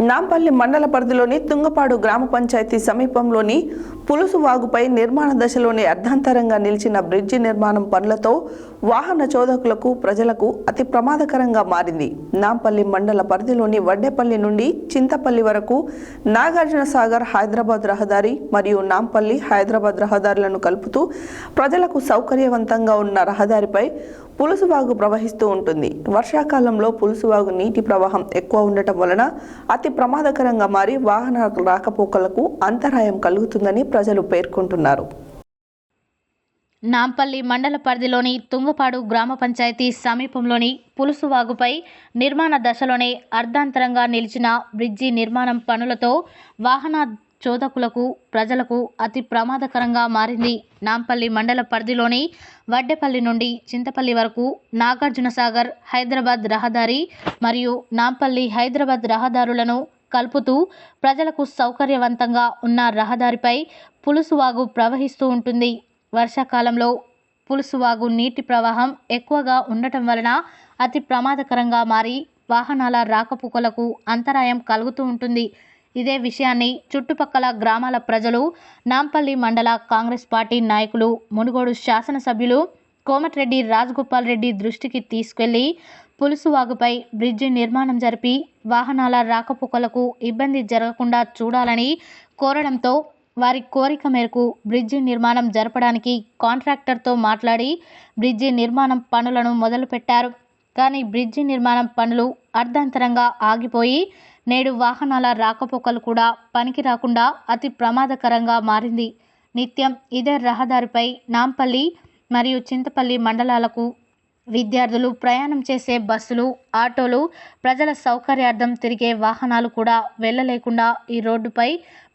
నాంపల్లి మండల పరిధిలోని తుంగపాడు గ్రామ పంచాయతీ సమీపంలోని పులుసు వాగుపై నిర్మాణ దశలోని అర్ధాంతరంగా నిలిచిన బ్రిడ్జి నిర్మాణం పనులతో వాహన చోదకులకు ప్రజలకు అతి ప్రమాదకరంగా మారింది. నాంపల్లి మండల పరిధిలోని వడ్డేపల్లి నుండి చింతపల్లి వరకు నాగార్జున సాగర్ హైదరాబాద్ రహదారి మరియు నాంపల్లి హైదరాబాద్ రహదారులను కలుపుతూ ప్రజలకు సౌకర్యవంతంగా ఉన్న రహదారిపై పులుసువాగు ప్రవహిస్తూ ఉంటుంది. వర్షాకాలంలో పులుసువాగు నీటి ప్రవాహం ఎక్కువ ఉండటం వలన అతి ప్రమాదకరంగా మారి వాహనాల రాకపోకలకు అంతరాయం కలుగుతుందని ప్రజలు పేర్కొంటున్నారు. నాంపల్లి మండల పరిధిలోని తుంగపాడు గ్రామ పంచాయతీ సమీపంలోని పులుసువాగుపై నిర్మాణ దశలోనే అర్ధాంతరంగా నిలిచిన బ్రిడ్జి నిర్మాణం పనులతో వాహన చోదకులకు ప్రజలకు అతి ప్రమాదకరంగా మారింది. నాంపల్లి మండల పరిధిలోని వడ్డేపల్లి నుండి చింతపల్లి వరకు నాగార్జున సాగర్ హైదరాబాద్ రహదారి మరియు నాంపల్లి హైదరాబాద్ రహదారులను కలుపుతూ ప్రజలకు సౌకర్యవంతంగా ఉన్న రహదారిపై పులుసువాగు ప్రవహిస్తూ ఉంటుంది. వర్షాకాలంలో పులుసువాగు నీటి ప్రవాహం ఎక్కువగా ఉండటం వలన అతి ప్రమాదకరంగా మారి వాహనాల రాకపోకలకు అంతరాయం కలుగుతూ ఉంటుంది. ఇదే విషయాన్ని చుట్టుపక్కల గ్రామాల ప్రజలు నాంపల్లి మండల కాంగ్రెస్ పార్టీ నాయకులు మునుగోడు శాసనసభ్యులు కోమటిరెడ్డి రాజగోపాల్ రెడ్డి దృష్టికి తీసుకెళ్లి పులుసువాగుపై బ్రిడ్జి నిర్మాణం జరిపి వాహనాల రాకపోకలకు ఇబ్బంది జరగకుండా చూడాలని కోరడంతో వారి కోరిక మేరకు బ్రిడ్జి నిర్మాణం జరపడానికి కాంట్రాక్టర్తో మాట్లాడి బ్రిడ్జి నిర్మాణం పనులను మొదలుపెట్టారు. కానీ బ్రిడ్జి నిర్మాణం పనులు అర్ధాంతరంగా ఆగిపోయి నేడు వాహనాల రాకపోకలు కూడా పనికి రాకుండా అతి ప్రమాదకరంగా మారింది. నిత్యం ఇదే రహదారిపై నాంపల్లి మరియు చింతపల్లి మండలాలకు విద్యార్థులు ప్రయాణం చేసే బస్సులు, ఆటోలు, ప్రజల సౌకర్యార్థం తిరిగే వాహనాలు కూడా వెళ్ళలేకుండా ఈ రోడ్డుపై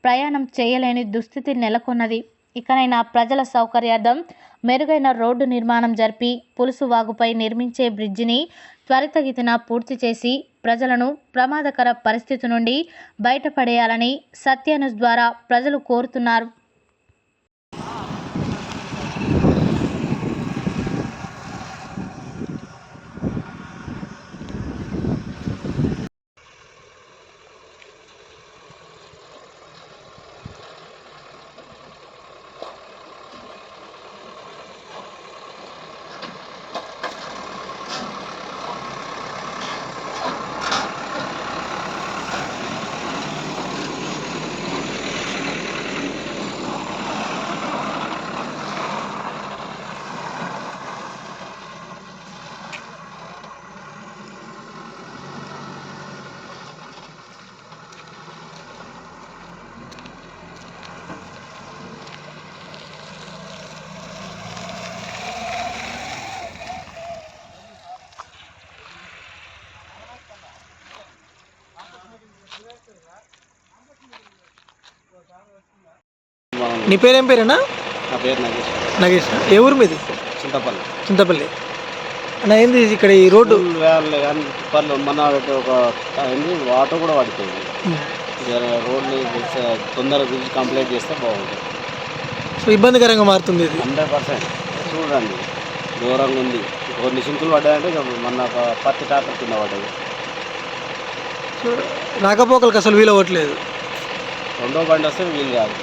ప్రయాణం చేయలేని దుస్థితి నెలకొన్నది. ఇకనైనా ప్రజల సౌకర్యార్థం మెరుగైన రోడ్డు నిర్మాణం జరిపి పులుసువాగుపై నిర్మించే బ్రిడ్జిని త్వరితగతిన పూర్తి చేసి ప్రజలను ప్రమాదకర పరిస్థితి నుండి బయటపడేయాలని సత్య న్యూస్ ద్వారా ప్రజలు కోరుతున్నారు. నీ పేరేం పేరేనా? నా పేరు నగేష్. నగేష్. ఏ ఊరు మీది? చింతపల్లి. చింతపల్లి అన్న. ఏంది ఇక్కడ ఈ రోడ్డు? వేయాలి కానీ పర్లేదు మన ఒక అయింది, ఆటో కూడా పడిపోయింది. రోడ్ని తొందరగా గురించి కంప్లీట్ చేస్తే బాగుంటుంది. సో ఇబ్బందికరంగా మారుతుంది ఇది 100%. చూడండి దూరంగా ఉంది. కొన్ని సింకులు పడ్డాయంటే మొన్న ఒక 10 ట్రాక్టర్ కింద పడ్డాయి. సో రాకపోకలకు అసలు వీలు అవ్వట్లేదు. రెండో బండి వస్తే వీలు కాదు.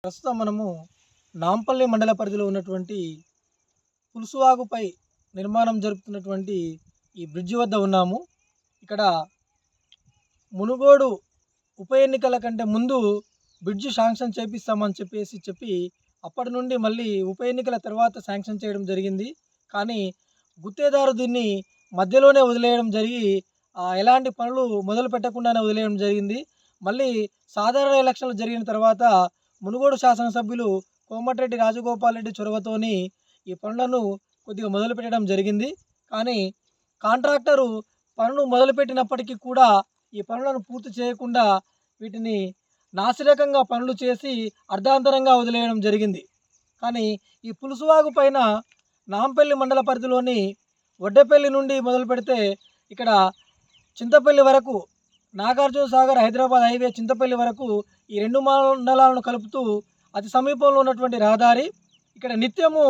ప్రస్తుతం మనము నాంపల్లి మండల పరిధిలో ఉన్నటువంటి పులుసువాగుపై నిర్మాణం జరుపుతున్నటువంటి ఈ బ్రిడ్జి వద్ద ఉన్నాము. ఇక్కడ మునుగోడు ఉప ఎన్నికల కంటే ముందు బ్రిడ్జి శాంక్షన్ చేపిస్తామని చెప్పి అప్పటి నుండి మళ్ళీ ఉప ఎన్నికల తర్వాత శాంక్షన్ చేయడం జరిగింది. కానీ గుత్తేదారు దీన్ని మధ్యలోనే వదిలేయడం జరిగి ఎలాంటి పనులు మొదలు పెట్టకుండానే వదిలేయడం జరిగింది. మళ్ళీ సాధారణ ఎలక్షన్లు జరిగిన తర్వాత మునుగోడు శాసనసభ్యులు కోమటిరెడ్డి రాజగోపాల్ రెడ్డి చొరవతోని ఈ పనులను కొద్దిగా మొదలుపెట్టడం జరిగింది. కానీ కాంట్రాక్టరు పనులు మొదలుపెట్టినప్పటికీ కూడా ఈ పనులను పూర్తి చేయకుండా వీటిని నాసిరకంగా పనులు చేసి అర్ధాంతరంగా వదిలేయడం జరిగింది. కానీ ఈ పులుసువాగు పైన నాంపల్లి మండల పరిధిలోని వడ్డేపల్లి నుండి మొదలు పెడితే ఇక్కడ చింతపల్లి వరకు, నాగార్జున సాగర్ హైదరాబాద్ హైవే చింతపల్లి వరకు ఈ 2 మండలాలను కలుపుతూ అతి సమీపంలో ఉన్నటువంటి రహదారి. ఇక్కడ నిత్యము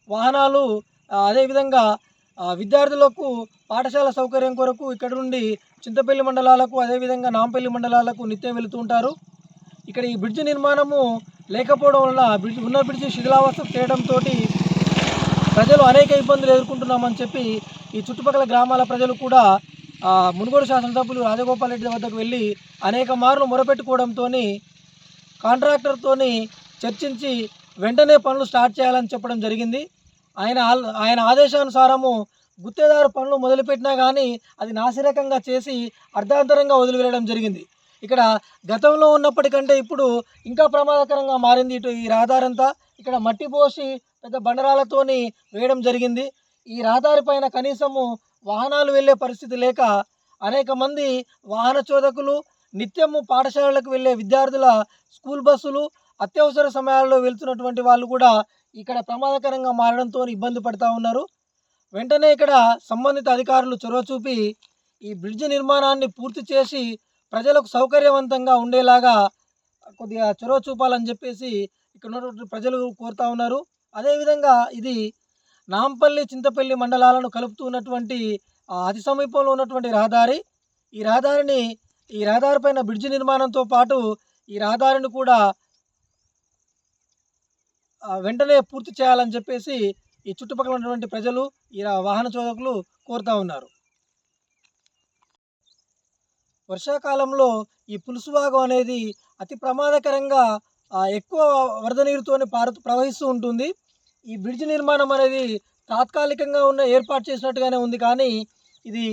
వాహనాలు, అదేవిధంగా విద్యార్థులకు పాఠశాల సౌకర్యం కొరకు ఇక్కడ నుండి చింతపల్లి మండలాలకు, అదేవిధంగా నాంపల్లి మండలాలకు నిత్యం వెళుతూ ఉంటారు. ఇక్కడ ఈ బ్రిడ్జి నిర్మాణము లేకపోవడం వలన ఉన్న బ్రిడ్జి శిథిలావస్థ చేయడంతో ప్రజలు అనేక ఇబ్బందులు ఎదుర్కొంటున్నామని చెప్పి ఈ చుట్టుపక్కల గ్రామాల ప్రజలు కూడా మునుగోడు శాసనసభ్యులు రాజగోపాల్ రెడ్డి వద్దకు వెళ్ళి అనేక మార్లు మొరపెట్టుకోవడంతో కాంట్రాక్టర్తో చర్చించి వెంటనే పనులు స్టార్ట్ చేయాలని చెప్పడం జరిగింది. ఆయన ఆదేశానుసారము గుత్తేదారు పనులు మొదలుపెట్టినా కానీ అది నాసిరకంగా చేసి అర్ధాంతరంగా వదిలివేయడం జరిగింది. ఇక్కడ గతంలో ఉన్నప్పటికంటే ఇప్పుడు ఇంకా ప్రమాదకరంగా మారింది. ఇటు ఈ రహదారంతా ఇక్కడ మట్టి పోసి పెద్ద బండరాలతోని వేయడం జరిగింది. ఈ రహదారి పైన కనీసము వాహనాలు వెళ్ళే పరిస్థితి లేక అనేక మంది వాహన చోదకులు, నిత్యము పాఠశాలలకు వెళ్ళే విద్యార్థుల స్కూల్ బస్సులు, అత్యవసర సమయాల్లో వెళ్తున్నటువంటి వాళ్ళు కూడా ఇక్కడ ప్రమాదకరంగా మారడంతో ఇబ్బంది పడుతూ ఉన్నారు. వెంటనే ఇక్కడ సంబంధిత అధికారులు చొరవ చూపి ఈ బ్రిడ్జి నిర్మాణాన్ని పూర్తి చేసి ప్రజలకు సౌకర్యవంతంగా ఉండేలాగా కొద్దిగా చొరవ చూపాలని చెప్పేసి ఇక్కడ ఉన్నటువంటి ప్రజలు కోరుతూ ఉన్నారు. అదేవిధంగా ఇది నాంపల్లి చింతపల్లి మండలాలను కలుపుతూ ఉన్నటువంటి అతి సమీపంలో ఉన్నటువంటి రహదారి. ఈ రహదారి పైన బ్రిడ్జి నిర్మాణంతో పాటు ఈ రహదారిని కూడా వెంటనే పూర్తి చేయాలని చెప్పేసి ఈ చుట్టుపక్కల ఉన్నటువంటి ప్రజలు, ఈ వాహన చోదకులు కోరుతూ ఉన్నారు. వర్షాకాలంలో ఈ పులుసువాగు అనేది అతి ప్రమాదకరంగా ఎక్కువ వరద నీరుతోనే ప్రవహిస్తూ ఉంటుంది. ఈ బ్రిడ్జ్ నిర్మాణం అనేది తాత్కాలికంగా ఏర్పాటు చేసినట్టుగానే ఉంది. కానీ ఇది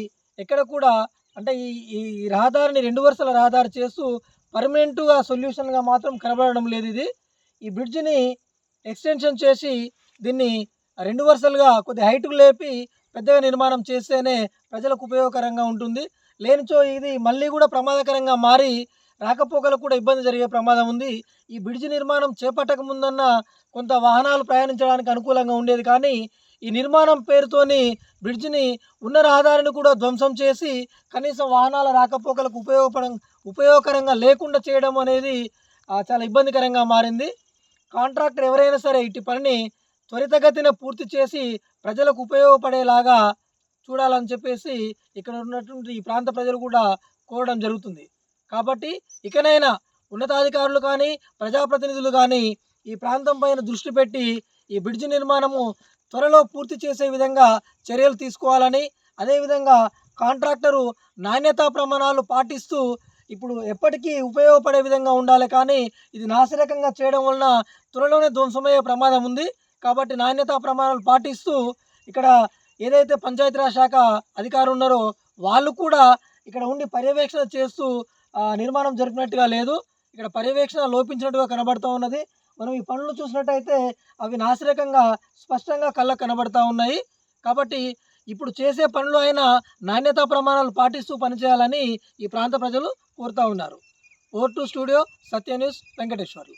ఎక్కడ కూడా అంటే ఈ రహదారిని 2 వరుసల రహదారి చేస్తూ పర్మనెంట్గా సొల్యూషన్గా మాత్రం కనబడడం లేదు. ఈ బ్రిడ్జిని ఎక్స్టెన్షన్ చేసి దీన్ని 2 వరుసలుగా కొద్ది హైట్కు లేపి పెద్దగా నిర్మాణం చేస్తేనే ప్రజలకు ఉపయోగకరంగా ఉంటుంది. లేనిచో ఇది మళ్ళీ కూడా ప్రమాదకరంగా మారి రాకపోకలకు కూడా ఇబ్బంది జరిగే ప్రమాదం ఉంది. ఈ బ్రిడ్జి నిర్మాణం చేపట్టక ముందన్న కొంత వాహనాలు ప్రయాణించడానికి అనుకూలంగా ఉండేది. కానీ ఈ నిర్మాణం పేరుతోని బ్రిడ్జిని ఉన్న రహదారిని కూడా ధ్వంసం చేసి కనీసం వాహనాల రాకపోకలకు ఉపయోగకరంగా లేకుండా చేయడం అనేది చాలా ఇబ్బందికరంగా మారింది. కాంట్రాక్టర్ ఎవరైనా సరే ఇటు పనిని త్వరితగతిన పూర్తి చేసి ప్రజలకు ఉపయోగపడేలాగా చూడాలని చెప్పేసి ఇక్కడ ఉన్నటువంటి ఈ ప్రాంత ప్రజలు కూడా కోరడం జరుగుతుంది. కాబట్టి ఇకనైనా ఉన్నతాధికారులు కానీ ప్రజాప్రతినిధులు కానీ ఈ ప్రాంతం పైన దృష్టి పెట్టి ఈ బ్రిడ్జి నిర్మాణము త్వరలో పూర్తి చేసే విధంగా చర్యలు తీసుకోవాలని, అదేవిధంగా కాంట్రాక్టరు నాణ్యతా ప్రమాణాలు పాటిస్తూ ఇప్పుడు ఎప్పటికీ ఉపయోగపడే విధంగా ఉండాలి. కానీ ఇది నాసిరకంగా చేయడం వలన త్వరలోనే ధ్వంసమయ్యే ప్రమాదం ఉంది. కాబట్టి నాణ్యతా ప్రమాణాలు పాటిస్తూ ఇక్కడ ఏదైతే పంచాయతీరాజ్ శాఖ అధికారులు ఉన్నారో వాళ్ళు కూడా ఇక్కడ ఉండి పర్యవేక్షణ చేస్తూ నిర్మాణం జరిపినట్టుగా లేదు. ఇక్కడ పర్యవేక్షణ లోపించినట్టుగా కనబడుతూ ఉన్నది. మనం ఈ పనులు చూసినట్టయితే అవి నాసిరకంగా స్పష్టంగా కళ్ళకు కనబడుతూ ఉన్నాయి. కాబట్టి ఇప్పుడు చేసే పనులు అయినా నాణ్యతా ప్రమాణాలు పాటిస్తూ పనిచేయాలని ఈ ప్రాంత ప్రజలు కోరుతూ ఉన్నారు. Over to studio, Satya news, Venkateswarlu.